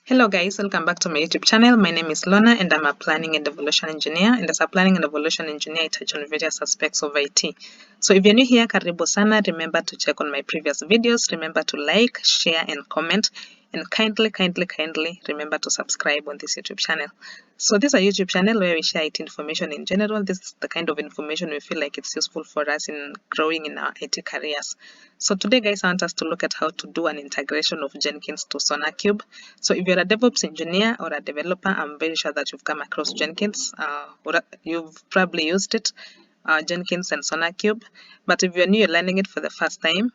Hello guys, welcome back to my YouTube channel. My name is Lona and I'm a planning and evolution engineer, and as a planning and evolution engineer I touch on various aspects of IT. So if you're new here, karibu sana. Remember to check on my previous videos, remember to like, share and comment, and kindly remember to subscribe on this YouTube channel. So this is a YouTube channel where we share IT information in general. This is the kind of information we feel like it's useful for us in growing in our IT careers. So today guys, I want us to look at how to do an integration of Jenkins to SonarQube. So if you're a DevOps engineer or a developer, I'm very sure that you've come across Jenkins, or you've probably used it, Jenkins and SonarQube. But if you're new, you're learning it for the first time,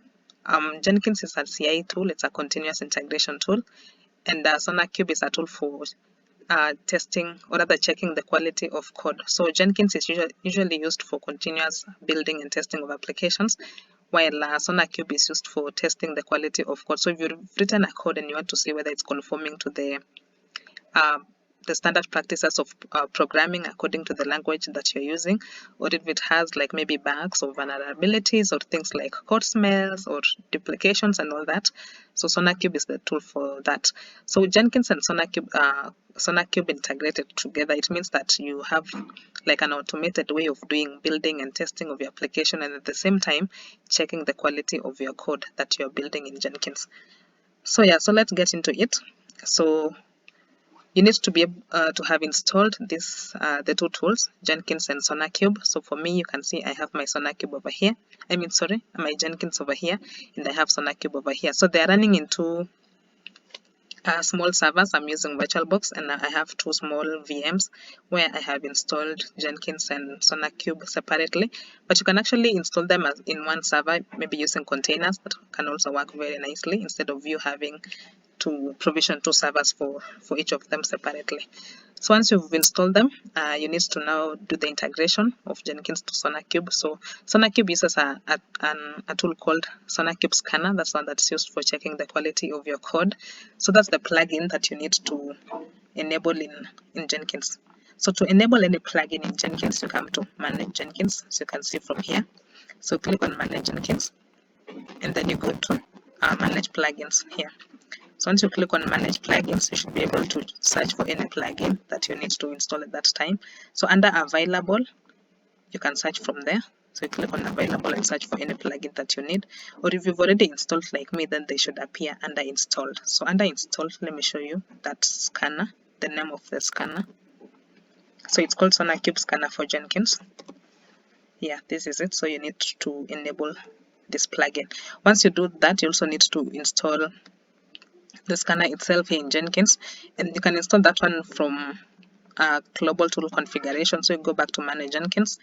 Jenkins is a CI tool, it's a continuous integration tool, and SonarQube is a tool for testing or rather checking the quality of code. So Jenkins is usually used for continuous building and testing of applications, while SonarQube is used for testing the quality of code. So if you've written a code and you want to see whether it's conforming to the standard practices of programming according to the language that you're using, or if it has like maybe bugs or vulnerabilities or things like code smells or duplications and all that. So SonarQube is the tool for that. So Jenkins and SonarQube integrated together, it means that you have like an automated way of doing building and testing of your application, and at the same time checking the quality of your code that you're building in Jenkins. So yeah, so let's get into it. So you need to be able to have installed this the two tools, Jenkins and SonarQube. So for me, you can see I have my SonarQube over here. My Jenkins over here, and I have SonarQube over here. So they are running into small servers. I'm using VirtualBox, and I have two small VMs where I have installed Jenkins and SonarQube separately. But you can actually install them as in one server, maybe using containers. That can also work very nicely instead of you having to provision two servers for each of them separately. So once you've installed them, you need to now do the integration of Jenkins to SonarQube. So SonarQube uses a tool called SonarQube Scanner. That's one that's used for checking the quality of your code. So that's the plugin that you need to enable in Jenkins. So to enable any plugin in Jenkins, you come to Manage Jenkins, as you can see from here. So click on Manage Jenkins, and then you go to Manage Plugins here. So once you click on Manage Plugins, you should be able to search for any plugin that you need to install at that time. So under Available, you can search from there. So you click on Available and search for any plugin that you need. Or if you've already installed like me, then they should appear under Installed. So under Installed, let me show you that scanner, the name of the scanner. So it's called SonarQube Scanner for Jenkins. Yeah, this is it. So you need to enable this plugin. Once you do that, you also need to install the scanner itself here in Jenkins, and you can install that one from global tool configuration. So you go back to Manage Jenkins,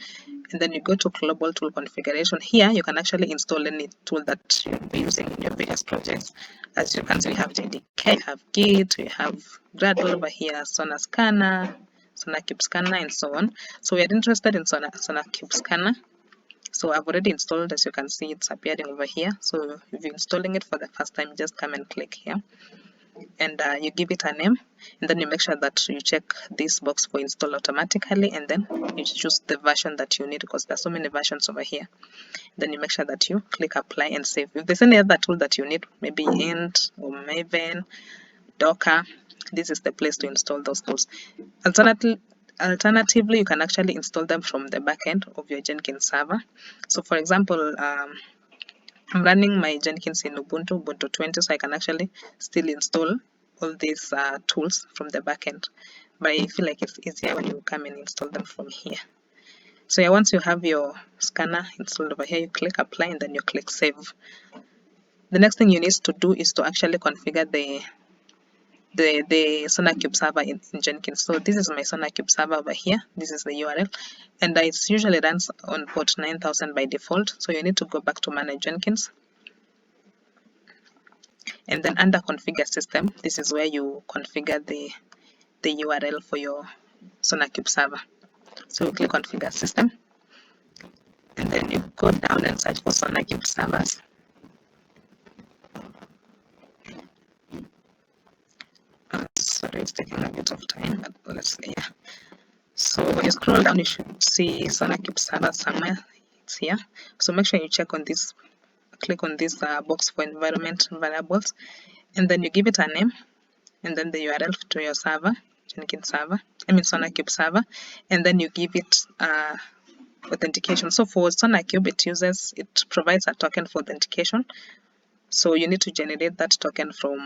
and then you go to global tool configuration. Here you can actually install any tool that you'll be using in your various projects. As you can see, we have JDK, we have Git, we have Gradle over here, Sonar Scanner, SonarQube Scanner, and so on. So we are interested in SonarQube Scanner. So I've already installed, as you can see, it's appearing over here. So if you're installing it for the first time, just come and click here, and you give it a name, and then you make sure that you check this box for install automatically, and then you choose the version that you need, because there's so many versions over here. Then you make sure that you click apply and save. If there's any other tool that you need, maybe Int or Maven, Docker, this is the place to install those tools. Alternatively, you can actually install them from the backend of your Jenkins server. So for example, I'm running my Jenkins in Ubuntu 20, so I can actually still install all these tools from the backend. But I feel like it's easier when you come and install them from here. So yeah, once you have your scanner installed over here, you click apply and then you click save. The next thing you need to do is to actually configure the SonarQube server in Jenkins. So this is my SonarQube server over here. This is the URL, and it usually runs on port 9000 by default. So you need to go back to Manage Jenkins, and then under Configure System, this is where you configure the URL for your SonarQube server. So you click Configure System, and then you go down and search for SonarQube servers. Sorry, it's taking a bit of time, but let's see. Yeah. So when you scroll down, you should see SonarQube server somewhere. It's here. So make sure you check on this, click on this box for environment variables, and then you give it a name. and then the URL to your server, Jenkins server, SonarQube server, and then you give it authentication. So for SonarQube, it provides a token for authentication. So you need to generate that token from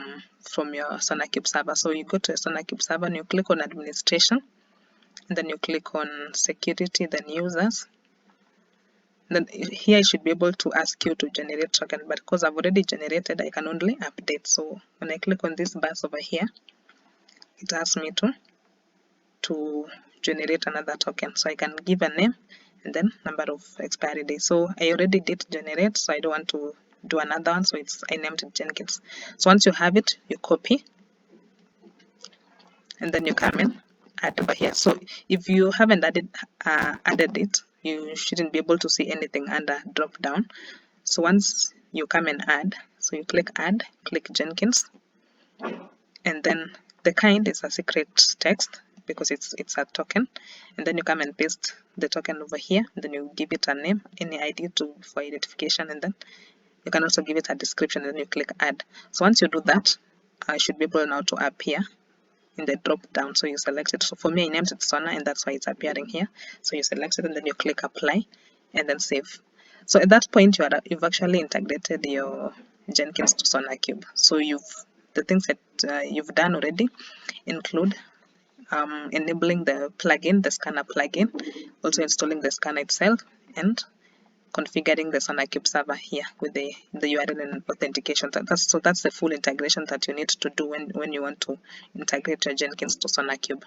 your SonarQube server. So you go to a SonarQube server and you click on administration, and then you click on security, then users. Then here I should be able to ask you to generate token, but because I've already generated, I can only update. So when I click on this bus over here, it asks me to generate another token. So I can give a name and then number of expiry days. So I already did generate, so I don't want to do another one. So I named it Jenkins. So once you have it, you copy, and then you come in, add over here. So if you haven't added it, you shouldn't be able to see anything under drop down. So once you come and add, so you click add, click Jenkins, and then the kind is a secret text because it's a token, and then you come and paste the token over here, and then you give it a name, any ID for identification, and then you can also give it a description, and then you click add. So once you do that, I should be able now to appear in the drop down. So you select it. So for me, I named it Sonar, and that's why it's appearing here. So you select it, and then you click apply, and then save. So at that point, you've actually integrated your Jenkins to SonarQube. So the things that you've done already include enabling the plugin, the scanner plugin, also installing the scanner itself, and configuring the SonarQube server here with the URL and authentication. So that's the full integration that you need to do when you want to integrate your Jenkins to SonarQube.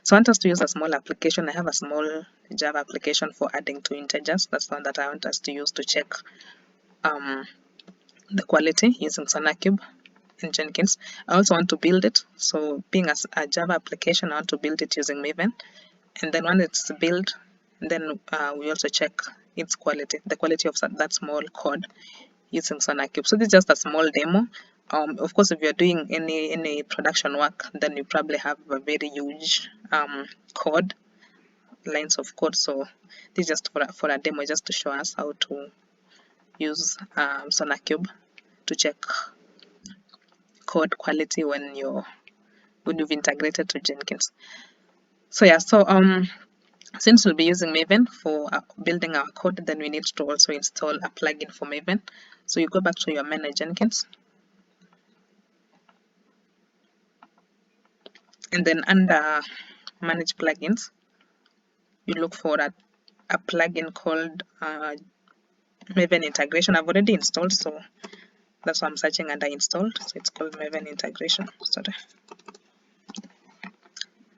So I want us to use a small application. I have a small Java application for adding two integers. That's the one that I want us to use to check the quality using SonarQube and Jenkins. I also want to build it. So being as a Java application, I want to build it using Maven. And then when it's built, then we also check its quality, the quality of that small code using SonarQube. So this is just a small demo. Of course, if you're doing any production work, then you probably have a very huge lines of code. So this is just for a demo, just to show us how to use SonarQube to check code quality when you've integrated to Jenkins. So yeah, since we'll be using Maven for building our code, then we need to also install a plugin for Maven. So you go back to your Manage Jenkins, and then under Manage Plugins, you look for a plugin called Maven Integration. I've already installed, so that's why I'm searching under installed. So it's called Maven Integration. Sorry.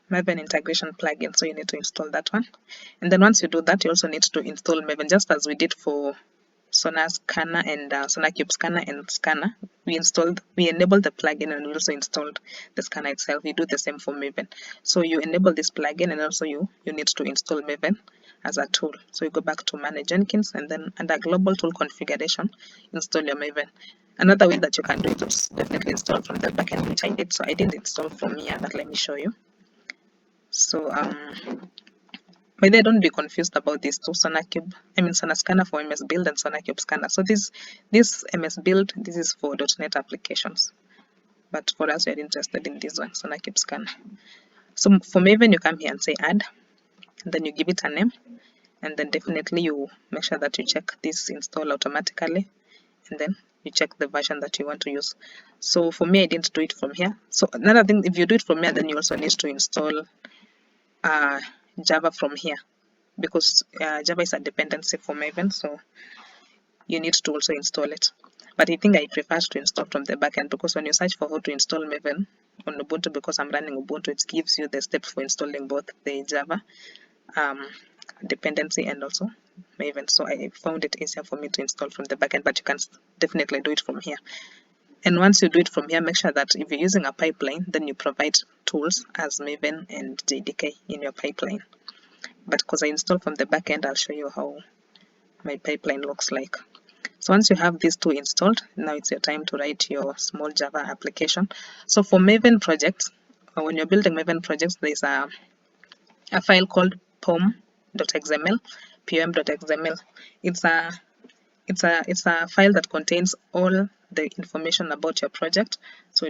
Maven Integration plugin. So you need to install that one. And then once you do that, you also need to install Maven, just as we did for Sonar Scanner and SonarQube Scanner and Scanner. We enabled the plugin, and we also installed the scanner itself. You do the same for Maven. So you enable this plugin, and also you need to install Maven as a tool. So you go back to Manage Jenkins, and then under Global Tool Configuration, install your Maven. Another way that you can do it is definitely install from the backend, which I did. So I didn't install from here, but let me show you. So by the way, don't be confused about these two SonarQube. Sonar Scanner for MS Build and SonarQube Scanner. So this MS Build, this is for .NET applications, but for us, we are interested in this one, SonarQube Scanner. So for Maven, you come here and say add, and then you give it a name, and then definitely you make sure that you check this install automatically, and then you check the version that you want to use. So for me, I didn't do it from here. So another thing, if you do it from here, then you also need to install Java from here, because Java is a dependency for Maven, so you need to also install it. But I think I prefer to install from the backend, because when you search for how to install Maven on Ubuntu, because I'm running Ubuntu, it gives you the steps for installing both the Java dependency and also Maven. So I found it easier for me to install from the backend, but you can definitely do it from here. And once you do it from here, make sure that if you're using a pipeline, then you provide tools as Maven and JDK in your pipeline. But because I installed from the backend, I'll show you how my pipeline looks like. So once you have these two installed, now it's your time to write your small Java application. So for Maven projects, when you're building Maven projects, there's a file called pom.xml, pom.xml. It's a file that contains all the information about your project. So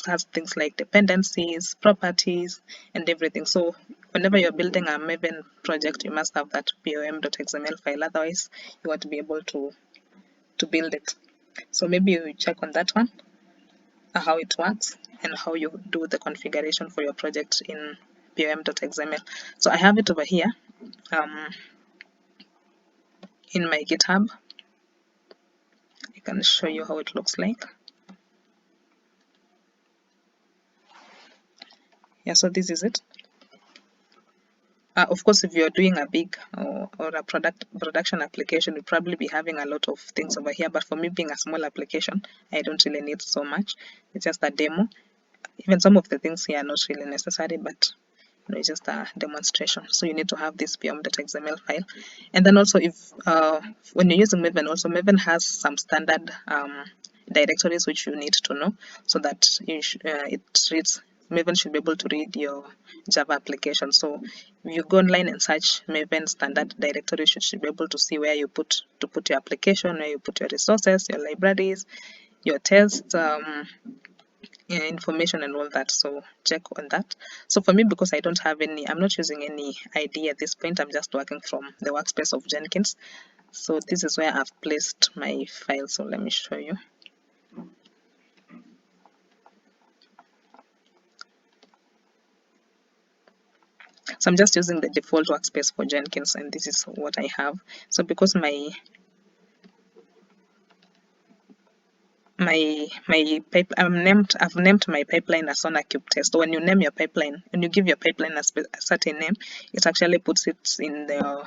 has things like dependencies, properties, and everything. So whenever you're building a Maven project, you must have that pom.xml file, otherwise you won't be able to build it. So maybe you check on that one, how it works and how you do the configuration for your project in pom.xml. So I have it over here in my GitHub. I can show you how it looks like. Yeah, so this is it. Of course, if you're doing a big or a production application, you'll probably be having a lot of things over here. But for me, being a small application, I don't really need so much. It's just a demo. Even some of the things here are not really necessary, but it's just a demonstration. So you need to have this pom.xml file. And then also, if when you're using Maven, also Maven has some standard directories which you need to know, so that Maven should be able to read your Java application. So if you go online and search Maven standard directory, you should be able to see where you put your application, where you put your resources, your libraries, your tests, information and all that. So check on that. So for me, because I don't have any, I'm not using any ID at this point, I'm just working from the workspace of Jenkins. So this is where I've placed my file. So let me show you. So I'm just using the default workspace for Jenkins, and this is what I have. So because I've named my pipeline as SonarQube test. So when you name your pipeline, when you give your pipeline a certain name, it actually puts it in the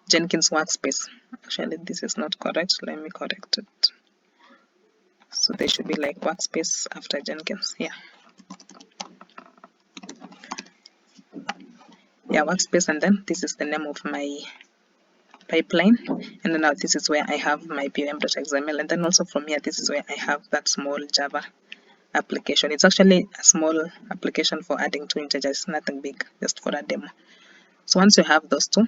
Jenkins workspace. Actually, this is not correct. Let me correct it. So they should be like workspace after Jenkins. Yeah, workspace, and then this is the name of my pipeline, and then now this is where I have my pom.xml, and then also from here this is where I have that small Java application. It's actually a small application for adding 2 integers, nothing big, just for a demo. So once you have those two,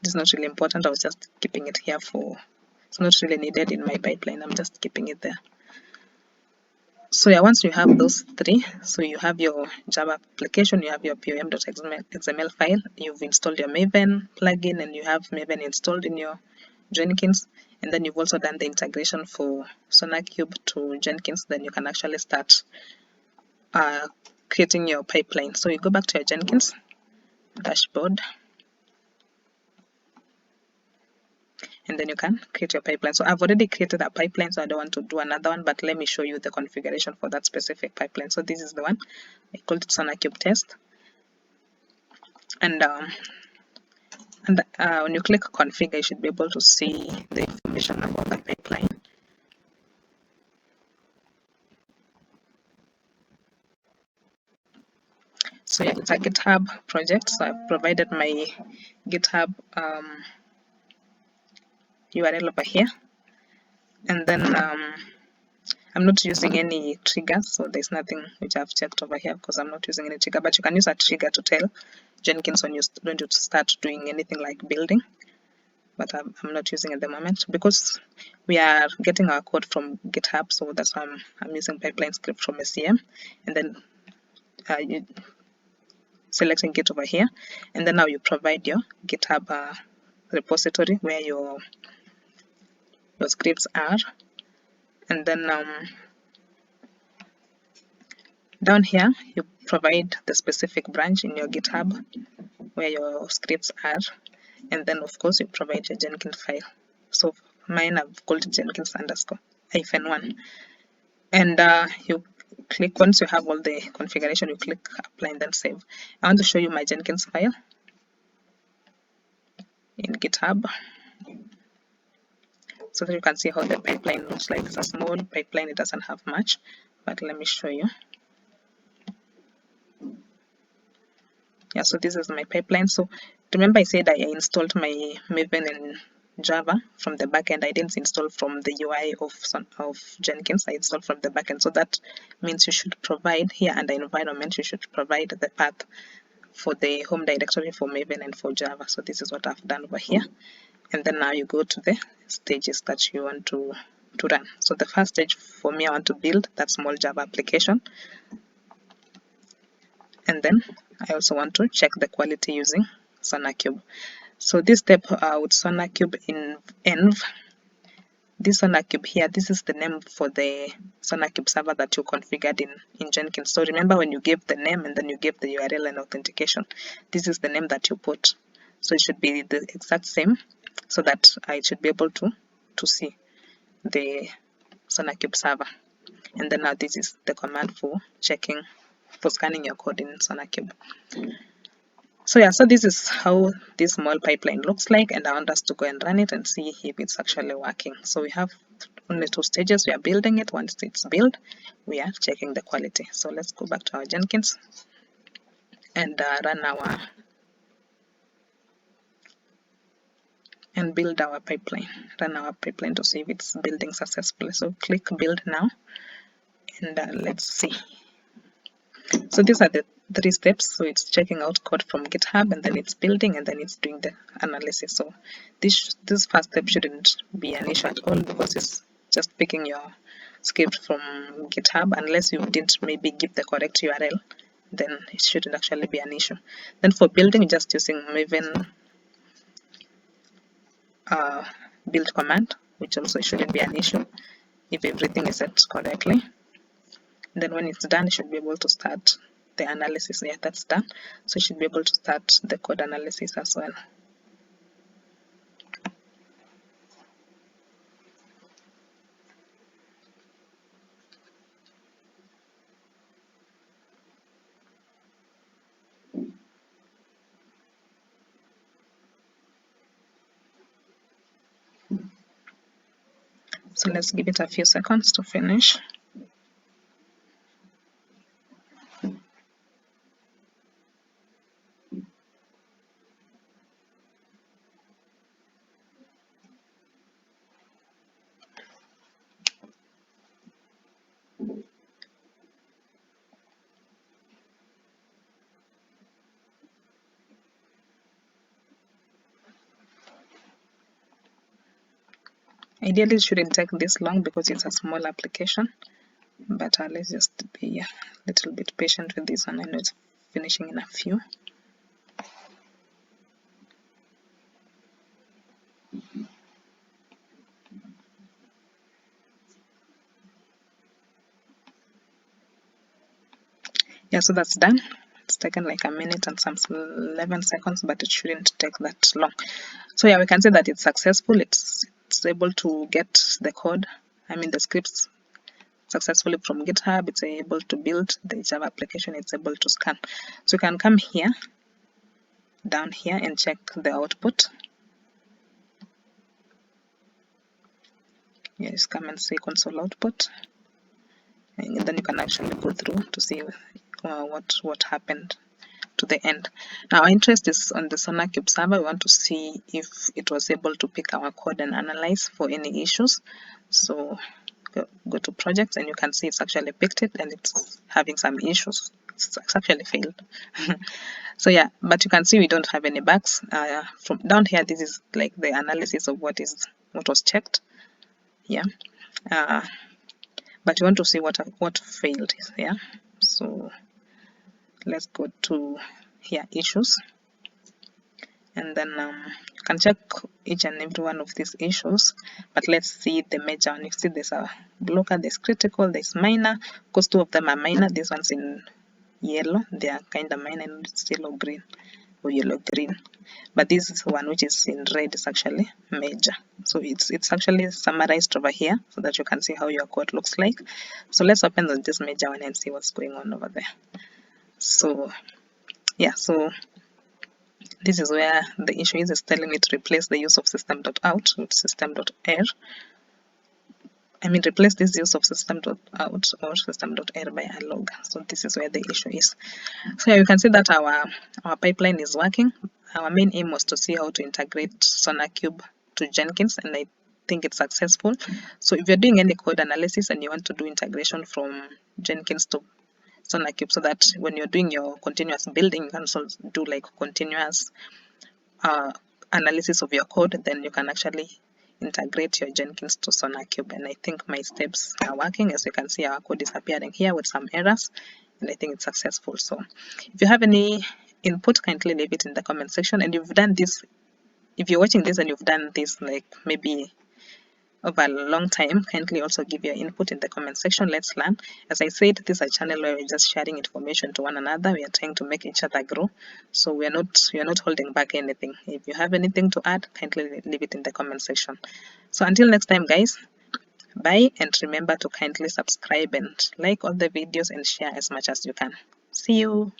this is not really important. I was just keeping it here for, it's not really needed in my pipeline. I'm just keeping it there. So yeah, once you have those three, so you have your Java application, you have your pom.xml file, you've installed your Maven plugin, and you have Maven installed in your Jenkins, and then you've also done the integration for SonarQube to Jenkins, then you can actually start creating your pipeline. So you go back to your Jenkins dashboard, and then you can create your pipeline. So I've already created a pipeline, so I don't want to do another one, but let me show you the configuration for that specific pipeline. So this is the one. I called it SonarQube test. And when you click configure, you should be able to see the information about the pipeline. So yeah, it's a GitHub project. So I've provided my GitHub URL over here, and then I'm not using any triggers, so there's nothing which I've checked over here because I'm not using any trigger, but you can use a trigger to tell Jenkins when you're going to start doing anything like building, but I'm not using at the moment because we are getting our code from GitHub, so that's why I'm using pipeline script from SCM, and then you selecting Git over here, and then now you provide your GitHub repository where your scripts are, and then down here you provide the specific branch in your GitHub where your scripts are, and then of course you provide your Jenkins file. So mine I've called it Jenkins -1, and you click, once you have all the configuration, you click apply and then save. I want to show you my Jenkins file in GitHub so that you can see how the pipeline looks like. It's a small pipeline, it doesn't have much, but let me show you. Yeah, so this is my pipeline. So remember I said I installed my Maven in Java from the backend. I didn't install from the UI of Jenkins. I installed from the backend. So that means you should provide here under environment, you should provide the path for the home directory for Maven and for Java. So this is what I've done over here. and then now you go to the stages that you want to run. So the first stage for me, I want to build that small Java application, and then I also want to check the quality using SonarQube. So this step with SonarQube in env, this SonarQube here, this is the name for the SonarQube server that you configured in Jenkins. So remember, when you gave the name and then you gave the URL and authentication, this is the name that you put. So it should be the exact same, so that I should be able to see the SonarQube server. And then now this is the command for scanning your code in SonarQube. So yeah, so this is how this small pipeline looks like, and I want us to go and run it and see if it's actually working. So we have only 2 stages. We are building it. Once it's built, we are checking the quality. So let's go back to our Jenkins and build our pipeline. Run our pipeline to see if it's building successfully. So click build now, and let's see. So these are the 3 steps. So it's checking out code from GitHub, and then it's building, and then it's doing the analysis. So this first step shouldn't be an issue at all, because it's just picking your script from GitHub. Unless you didn't maybe give the correct URL, then it shouldn't actually be an issue. Then for building, just using Maven build command, which also shouldn't be an issue if everything is set correctly. Then when it's done, you should be able to start the analysis. Yeah, that's done. So you should be able to start the code analysis as well. So let's give it a few seconds to finish. Ideally, it shouldn't take this long because it's a small application, but let's just be a little bit patient with this one. I know it's finishing in a few. Yeah, so that's done. It's taken like a minute and some 11 seconds, but it shouldn't take that long. So yeah, we can say that it's successful. It's able to get the code, the scripts successfully from GitHub. It's able to build the Java application. It's able to scan. So you can come here, down here, and check the output. Yes, come and see console output, and then you can actually go through to see what happened to the end. Now our interest is on the SonarQube server. We want to see if it was able to pick our code and analyze for any issues. So go to projects, and you can see it's actually picked it, and it's having some issues. It's actually failed. So yeah, but you can see we don't have any bugs. From down here, this is like the analysis of what was checked. Yeah, but you want to see what failed. Yeah, so let's go to here, issues, and then you can check each and every one of these issues, but let's see the major one. You see there's a blocker, there's critical, there's minor. Because 2 of them are minor. This one's in yellow, they are kind of minor, and it's yellow green or yellow green, but this one which is in red is actually major. So it's actually summarized over here so that you can see how your code looks like. So let's open this major one and see what's going on over there. So yeah, so this is where the issue is. It's telling me to replace the use of system.out with system.err. Replace this use of system.out or system.err by a log. So this is where the issue is. So yeah, you can see that our pipeline is working. Our main aim was to see how to integrate SonarQube to Jenkins, and I think it's successful. So if you're doing any code analysis and you want to do integration from Jenkins to SonarQube, so that when you're doing your continuous building, you can also do like continuous analysis of your code, then you can actually integrate your Jenkins to SonarQube. And I think my steps are working. As you can see, our code is appearing here with some errors, and I think it's successful. So if you have any input, kindly leave it in the comment section. And you've done this, if you're watching this and you've done this like maybe over a long time, kindly also give your input in the comment section. Let's learn. As I said, this is a channel where we're just sharing information to one another. We are trying to make each other grow, so we are not holding back anything. If you have anything to add, kindly leave it in the comment section. So until next time, guys, bye, and remember to kindly subscribe and like all the videos and share as much as you can. See you.